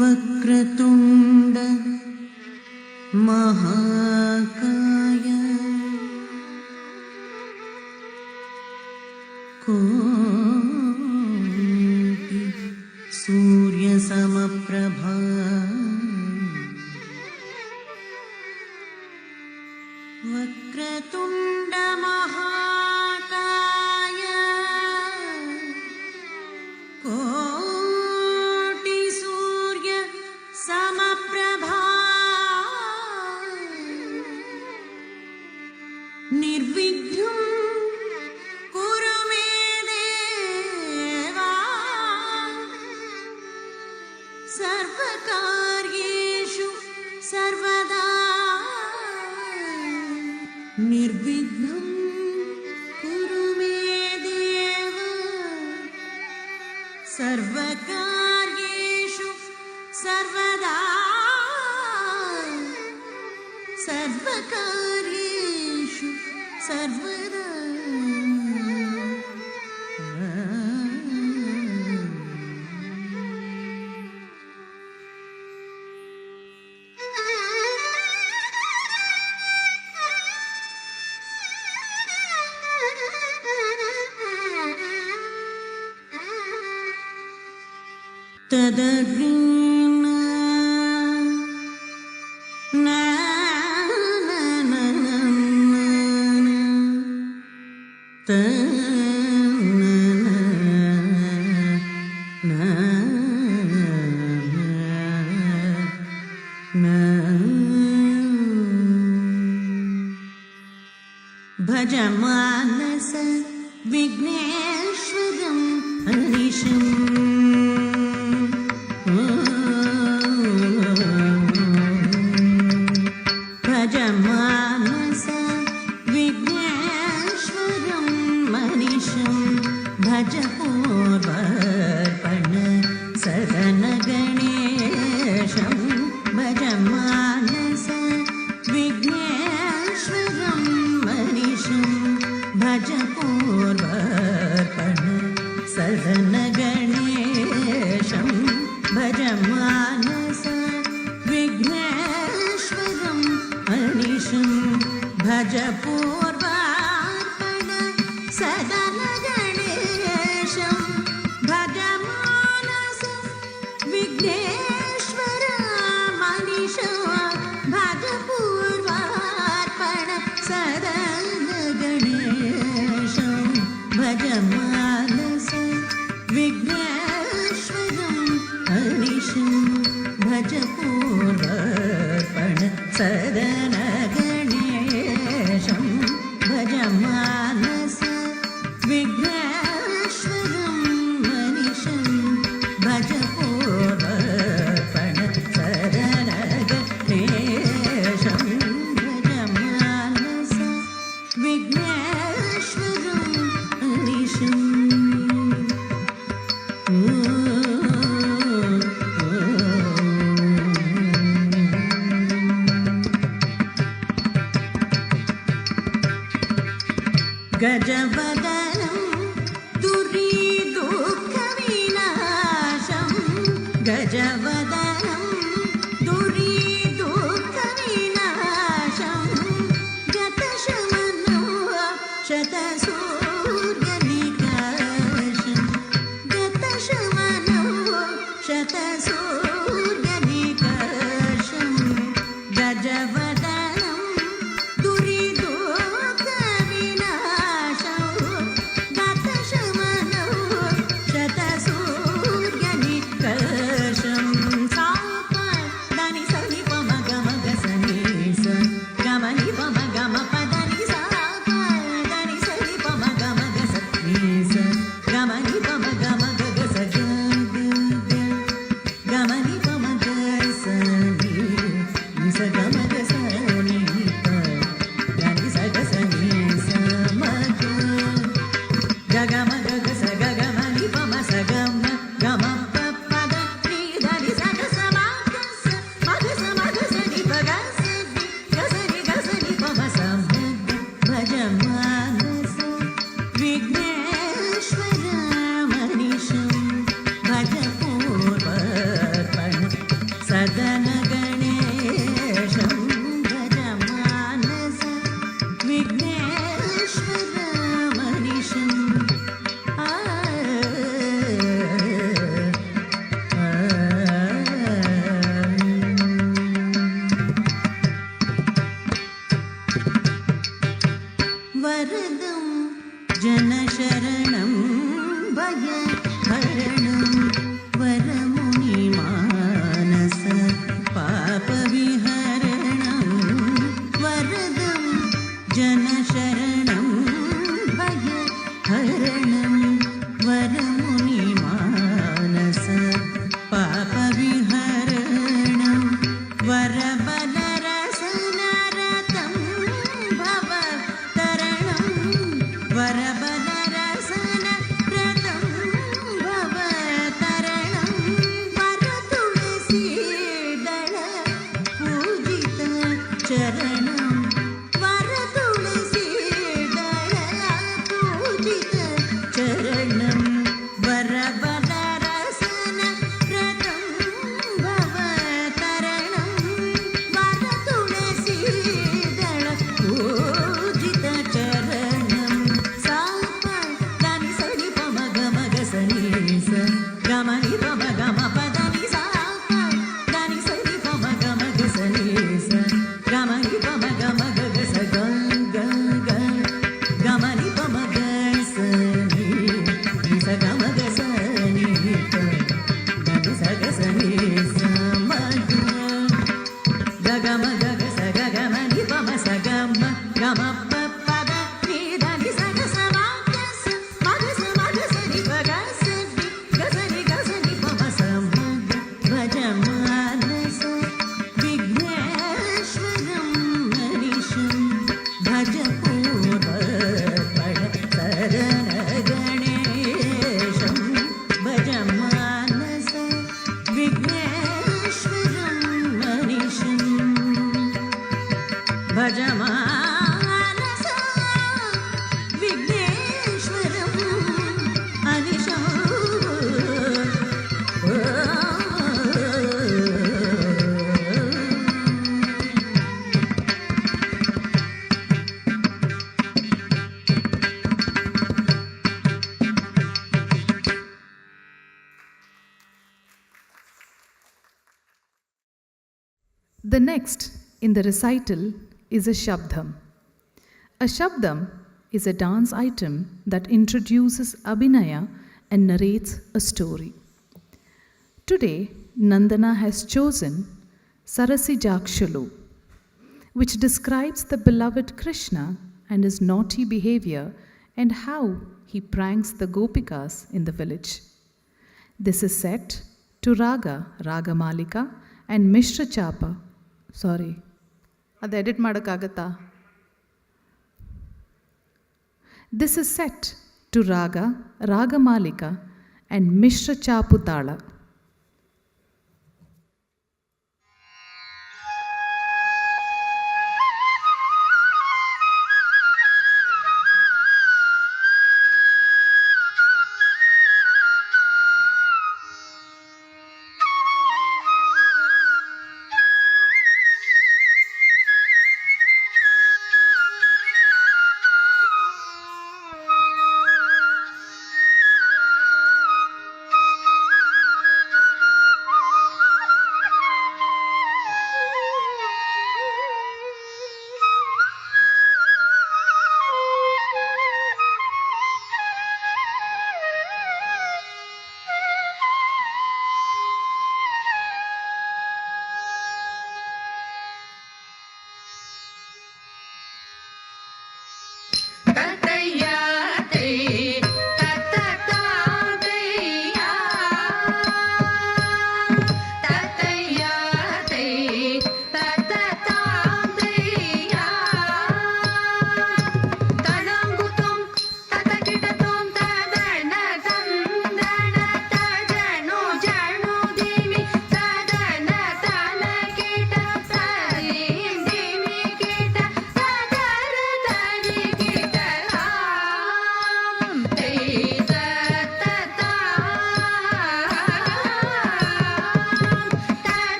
Speaker 6: वक्रतुण्ड महाकाय कोटि सूर्यसमप्रभा वक्रतुण्ड महाकाय कोटि सूर्य समप्रभा निर्विघ्नं कुरु मे देवा सर्वकार्येषु सर्वदा निर्विघ्नं कुरु मे देव सर्वकार्येषु सर्वदा सर्वकार्येषु सर्वदा तदग्रीन ना ना ना ना त ना ना भज मानस विघ्नेश्वरं हरीशम् भज मानस विघ्नेश्वरं मनीषं भज पूर्वार्पण सदन गणेशं भज मानस विघ्नेश्वरं मनीषं भज पूर्वार्पण सदन गणेशं भज मानस विघ्नेश्वरं मनीषं भज पूर्वार्पण सदन गणेशं भज मानस विघ्नेश्वर मनीषं भज पूर्वार्पण सदन गणेशं भज मानस विघ्नेश्वरं मनीषं भज पूर्वार्पण सदन गणेशं भज मानस विघ्नेश्वरं मनीषं भज पूर्वार्पण सदन गणेशं भज मानस विघ्नेश्वरं मनीषं गजवदनं दुरीदुःखविनाशं गजवदनं दुरीदुःखविनाशं गतशमनो शतसूर्यनिकाशं गतशमनो शतसूर्यनिकाशं गजवदनं दुरीदुःखविनाशं गतशमनो शतसूर्यनिकाशं सापदानि सनि पम गम गसनि स गमनि पम गम पदनि सापदानि सनि पम गम गसनि स गमनि पम गम गस गमनि पम गसनि स गम गसनि गनि स गसनि स मग गगम गगस गगमनि पम स गम गम पद नि धनि स गस मगस नि गसनि गसनि पम स भज मानस विघ्नेश्वर मनीषं हरणं वरमुनिमानस पापविहरणं वरदं जनशरणं भयहरणं वरमुनिमानस पापविहरणं वरबलरसनरतं भवतरणं वरबलरसनरतं भवतरणं वरतुलसीदल पूजित चरणं वरतुलसीदल पूजित चरणं वरबलरसनरतं भवतरणं वरतुलसीदल पूजित चरणं साप दानि सनि पम गम ग सनि स गमनि पम गम पदनि साप दानि सनि पम गम ग सनि स गमनि पम गम ग ग स ग ग ग गमनि पम ग सनि स गम ग सनि प दानि स ग सनि स म ग ग म ग ग स ग ग म नि प म स ग म ग म प प द नि द नि स ग स म ग स म ग स नि प ग स नि प म स म ग भज मानस विघ्नेश्वरं मनीषं भज पूर्वपद शरण गणेशं भज मानस विघ्नेश्वरं मनीषं भज मानस विघ्नेश्वरं अनिशं
Speaker 1: The next in the recital is a Shabdam. A Shabdam is a dance item that introduces Abhinaya and narrates a story. Today, Nandana has chosen Sarasijakshalu, which describes the beloved Krishna and his naughty behavior and how he pranks the Gopikas in the village. This is set to Raga, Ragamalika and Mishra Chapa. Sorry, ಅದು edit ಮಾಡೋಕ್ಕಾಗತ್ತಾ? This is set to Raga, Ragamalika and Mishra Chapu Tala.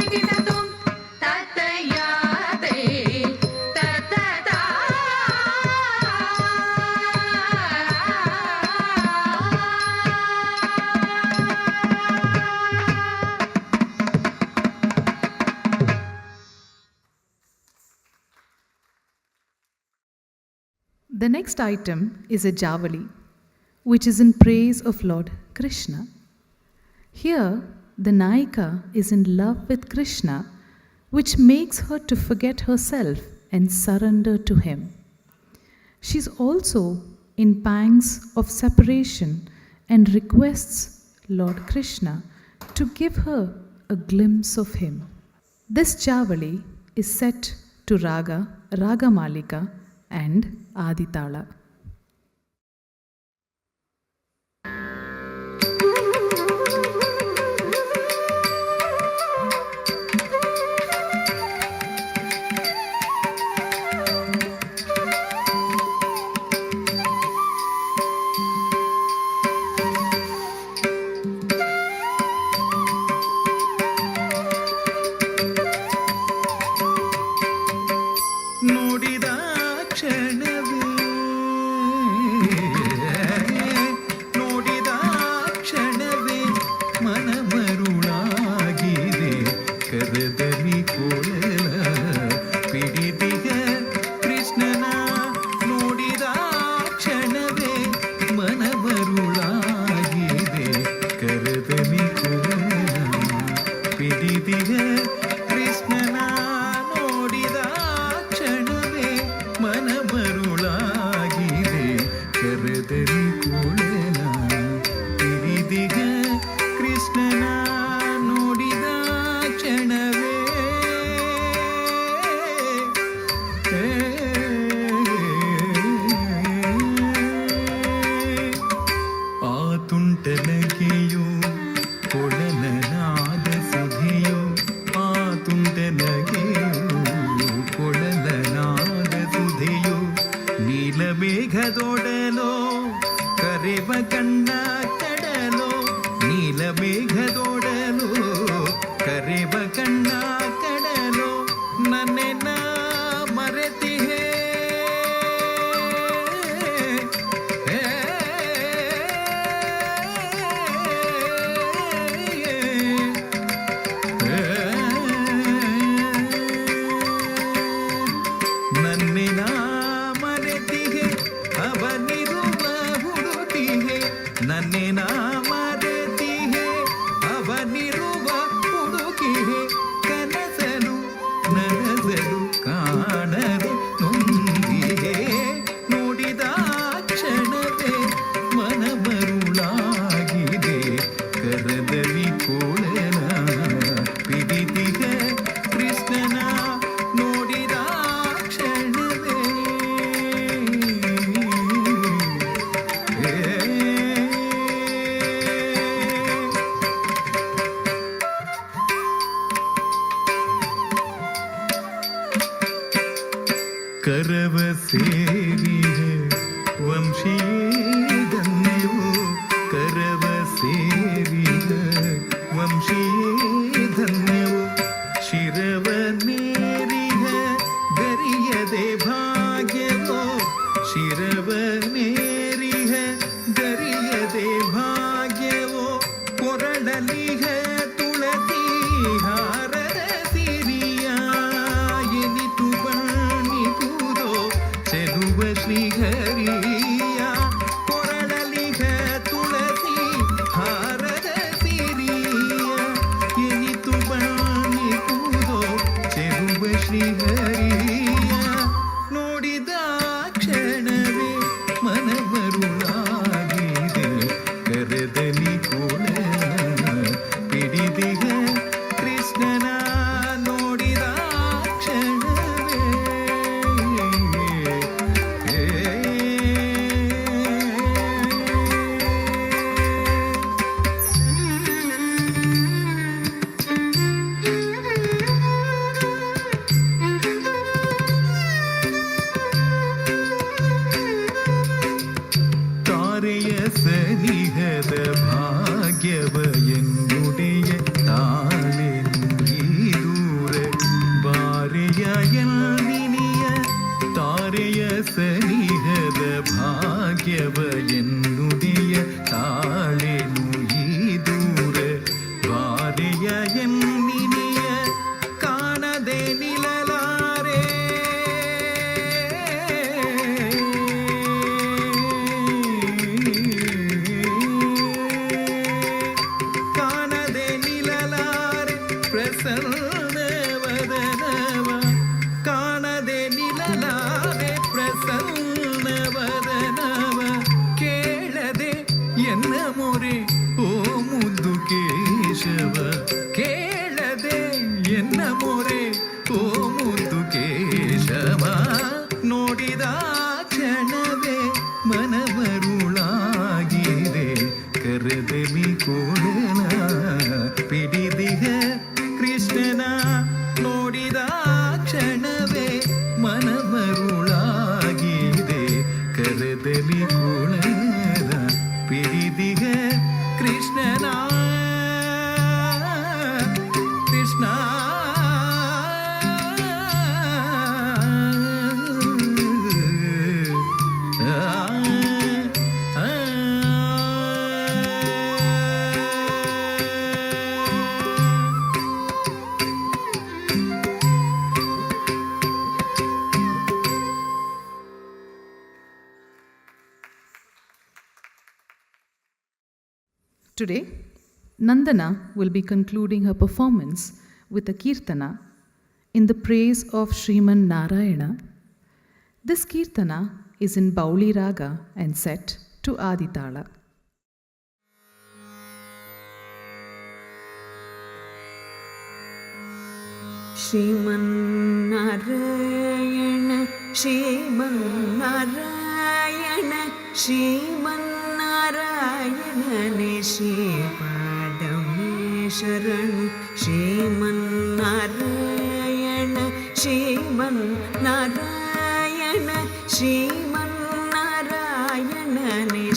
Speaker 5: ಕಿಟತುಂ ತತ್ತಯಾತೆ ತತ್ತತಾ.
Speaker 1: The next item is a Javali, which is in praise of Lord Krishna. Here, the Nayika is in love with Krishna, which makes her to forget herself and surrender to him. She is also in pangs of separation and requests Lord Krishna to give her a glimpse of him. This Javali is set to Raga, Ragamalika and Aditala.
Speaker 4: ನೋಡಿದ ಕ್ಷಣವೇ ನೋಡಿದ ಕ್ಷಣವೇ ಮನ ಮರುಳಾಗಿದೆ ಕರದಲ್ಲಿ ಕೊಳಲ ಪಿಡಿದಿಗ ಕೃಷ್ಣನ ನೋಡಿದ ಕ್ಷಣವೇ ಮನ ಮರುಳಾಗಿದೆ ಕರದಲ್ಲಿ ಕೊಳಲ ಪಿಡಿದಿಗ ಕೃಷ್ಣನ ನೋಡಿದ ಕ್ಷಣವೇ ಮನ ಮರುಳಾಗಿದೆ ಕರದಲ್ಲಿ ಕೊಳಲ ಪಿಡಿದಿಗ ಕೃಷ್ಣನ ನೋಡಿದ ಕ್ಷಣವೇ ಆ ತುಂಟನಗೆಯೋ ಕೊಳಲನಾದ ಸುಧಿಯೋ ಆ ತುಂಟನಗೆಯೋ ಕೊಳಲನಾದ ಸುಧಿಯೋ ನೀಲಮೇಘದೊಡಲೋ ಕರೆವ ಕಣ್ಣ ಕಡಲೋ ನೀಲಮೇಘದೊಡಲೋ ಕರೆವ ಕಣ್ಣ ಕಡಲೋ ನನ್ನೆನ್ನ ಮರೆತಿಹೇ ನನ್ನಿನ ಮರೆತಿಗೆ ಅವನಿರುವ ಹುಡುಕಿಗೆ ನನ್ನಿನ ಮರೆತಿಗೆ ಅವನಿರುವ ಹುಡುಕಿಗೆ ಕನಸಲು ನನಸಲು ಕಾಣದೆ ನೊಂದಿಗೆ ನೋಡಿದ ಕ್ಷಣವೇ ಮನ ಮರುಳಾಗಿದೆ ಕರದಲ್ಲಿ ಕೋಳಲ ಪಿಡಿದಿಗ ಕೃಷ್ಣನ ನೋಡಿದ ಕ್ಷಣವೇ ಕರವ ಸೇರಿಹ ವಂಶೀಯ ಧನ್ಯವೋ ಕರವ ಸೇರಿಹ ವಂಶೀಯ ಧನ್ಯವೋ ಶಿರವ ನೇರಿಹ ಗರಿಯದೆ ಭಾಗ್ಯವೋ ಶಿರವ ನೇರಿಹ ಗರಿಯದೆ ಭಾಗ್ಯವೋ ಕೊರಳಲಿಹ ತುಳಸಿ ಹಾರದ ಸಿರಿಯ ಎನಿತು ಬಣ್ಣಿಪುದೋ ಚೆಲುವ ಶ್ರೀಹರಿಯ ಕೊರಳಲಿಹ ತುಳಸಿ ಹಾರದ ಸಿರಿಯ ಎನಿತು ಬಣ್ಣಿಪುದೋ ಚೆಲುವ ಶ್ರೀಹರಿಯ ನೋಡಿದ ಕ್ಷಣವೇ ಮನ ಮರುಳಾಗಿದೆ ಕರದಲ್ಲಿ ಕೊಳಲ ಪಿಡಿದಿಗ ಕೃಷ್ಣನ ನೋಡಿದ ಕ್ಷಣವೇ ಓ ಮುದ್ದು ಕೇಶವ ನೋಡಿದ ಕ್ಷಣವೇ ಮನಮರುಳಾಗಿದೆ ಕರೆದೆಮಿ ಕೋಡನ ಪಿಡಿದಿಹ ಕೃಷ್ಣನ ನೋಡಿದ ಕ್ಷಣವೇ ಮನಮರುಳಾಗಿದೆ ಕರೆದೆಮಿ ಕೋಡನ ಪಿಡಿದಿಹ ಕೃಷ್ಣನ Krishna
Speaker 1: Today, Nandana will be concluding her performance with a kirtana in the praise of Sriman Narayana. This kirtana is in Bauli Raga and set to Aditala.
Speaker 6: Shrimannarayana Shrimannarayana ശ്രീമന്നാരായണനെ ശ്രീപാദമേ Sharanu Shrimannarayana Shrimannarayana ശ്രീമന്നാരായണനെ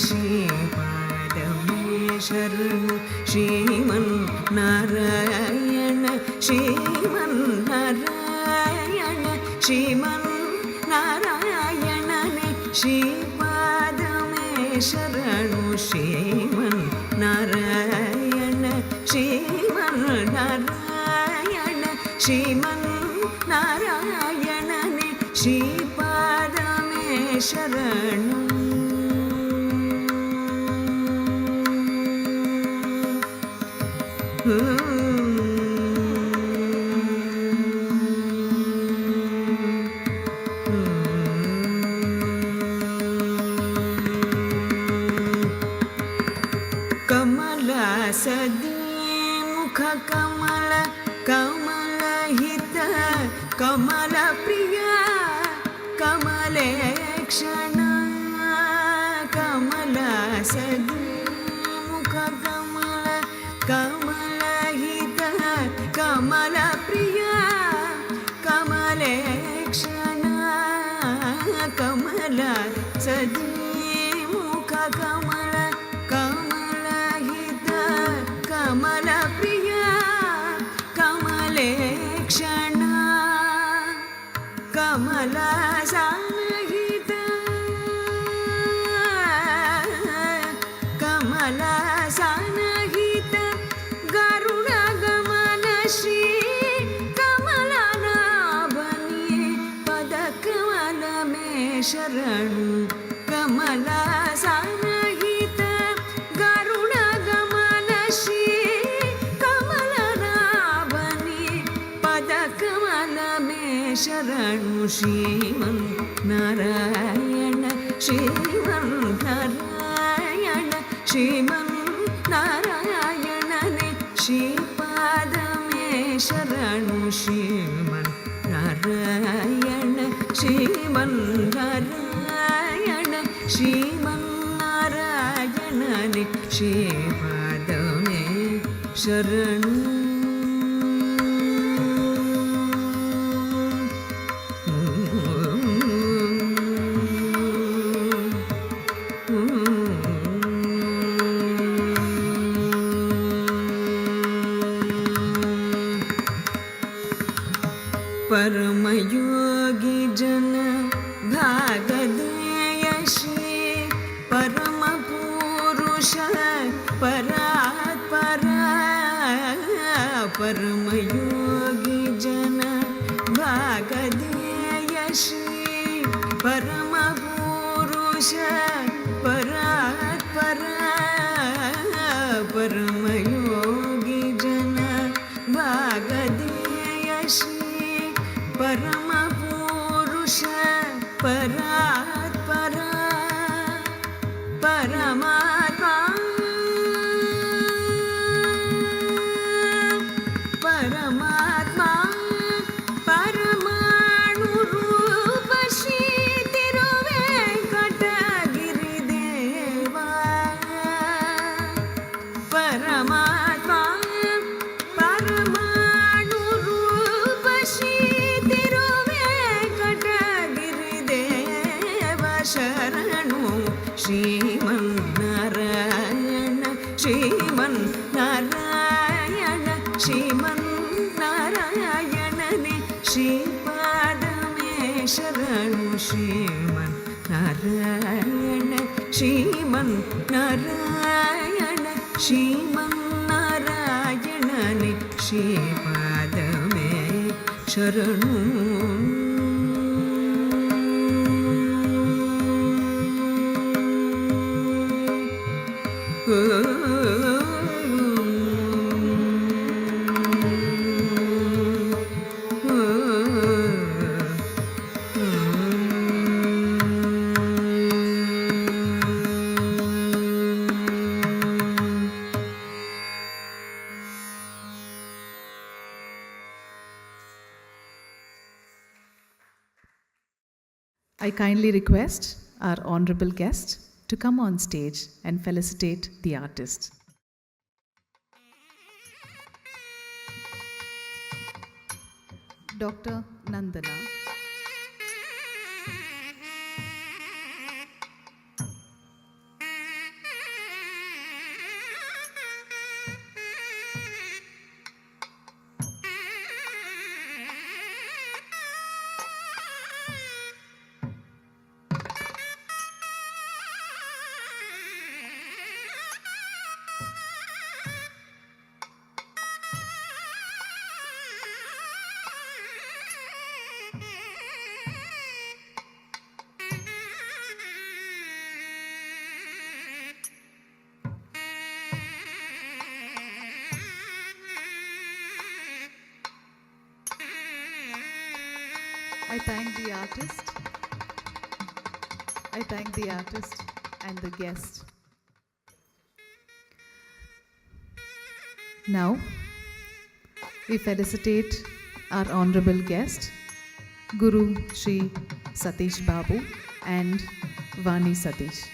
Speaker 6: ശ്രീപാദമേ Sharanu Shrimannarayana Shrimannarayana ശ്രീമന്നാരായണനെ ശ്രീപാദമേ Sharanu Shrimannarayana Shrimannarayana ശ്രീമന്നാരായണനെ ശ്രീപാദമേ Sharanu ಕಮಲ ಸದಿ ಮುಖ ಕಮಲ ಕಮಲ ಹಿತ ಕಮಲ ಪ್ರಿಯ ಕಮಲೇ ಕ್ಷಣ ಕಮಲ ಸದಿ ಮುಖ ಕಮಲ ಕಮಲ ಹಿತ ಕಮಲ ಪ್ರಿಯ ಕಮಲೇ ಕ್ಷಣ ಕಮಲ ಸದಿ ಮುಖ ಕಮಲ ಕಮಲ ಹಿತ ಕಮಲ ಪ್ರಿಯ ಕಮಲೇ ಕ್ಷಣ ಕಮಲ ಸಾನಹಿತ ಕಮಲ ಸಾನಹಿತ ಗರುಡ ಗಮನ ಶ್ರೀ ಕಮಲ ನಾಭನಿ ಪದ ಕಮಲ ಮೇ ಶರಣು ಕಮಲ ಸಾನಹಿತ ಗರುಡ ಗಮನ ಶ್ರೀ ಕಮಲ ನಾಭನಿ ಪದ ಕಮಲ ಮೇ ಶರಣು ಶ್ರೀಮನ್ ನಾರಾಯಣ ಶ್ರೀಮನ್ ನಾರಾಯಣ ಶ್ರೀಮನ್ ನಾರಾಯಣನೆ ಶ್ರೀಪಾದ ಮೇ ಶರಣು ಶ್ರೀಮನ್ ನಾರಾಯಣ ಶ್ರೀಮನ್ ನಾರಾಯಣ ಶ್ರೀಮನ್ ನಾರಾಯಣನೆ ಶ್ರೀಪಾದ ಮೇ ಶರಣು परमयोगी जन भागधेय श्री परम पुरुष परात्पर परमयोगी जन भागधेय श्री परम पुरुष परात्पर परमयोगी जन भागधेय श्री परम पुरुष परात्पर परमात्मा परमात्मा ಶ್ರೀಪಾದಮೇ ಶರಣು ಶ್ರೀಮನ್ ನಾರಾಯಣ ಶ್ರೀಮನ್ ನಾರಾಯಣ ಶ್ರೀಮನ್ ನಾರಾಯಣನೇ ಶ್ರೀಪಾದಮೇ ಶರಣು
Speaker 1: I kindly request our honorable guest to come on stage and felicitate the artist. Dr. Nandana. I thank the artist. I thank the artist and the guest. Now, we felicitate our honorable guest, Guru Shri Satish Babu and Vani Satish.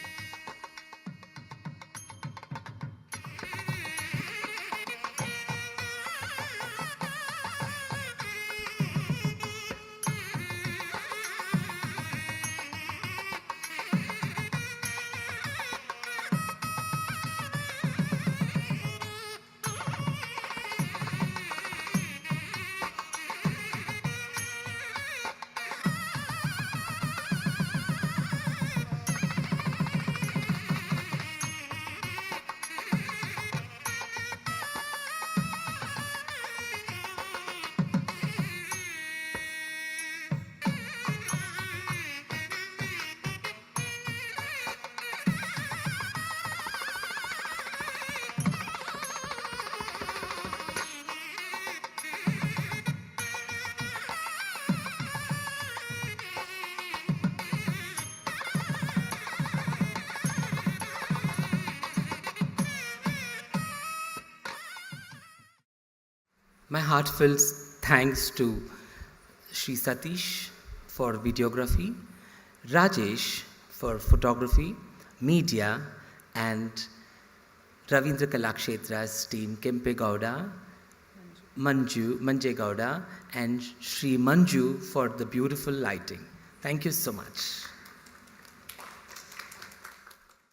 Speaker 7: My heartfelt thanks to Sri Satish for videography, Rajesh for photography, media, and Ravindra Kalakshetra's team, Kempe Gowda, Manje Gowda, and Sri Manju for the beautiful lighting. Thank you so much.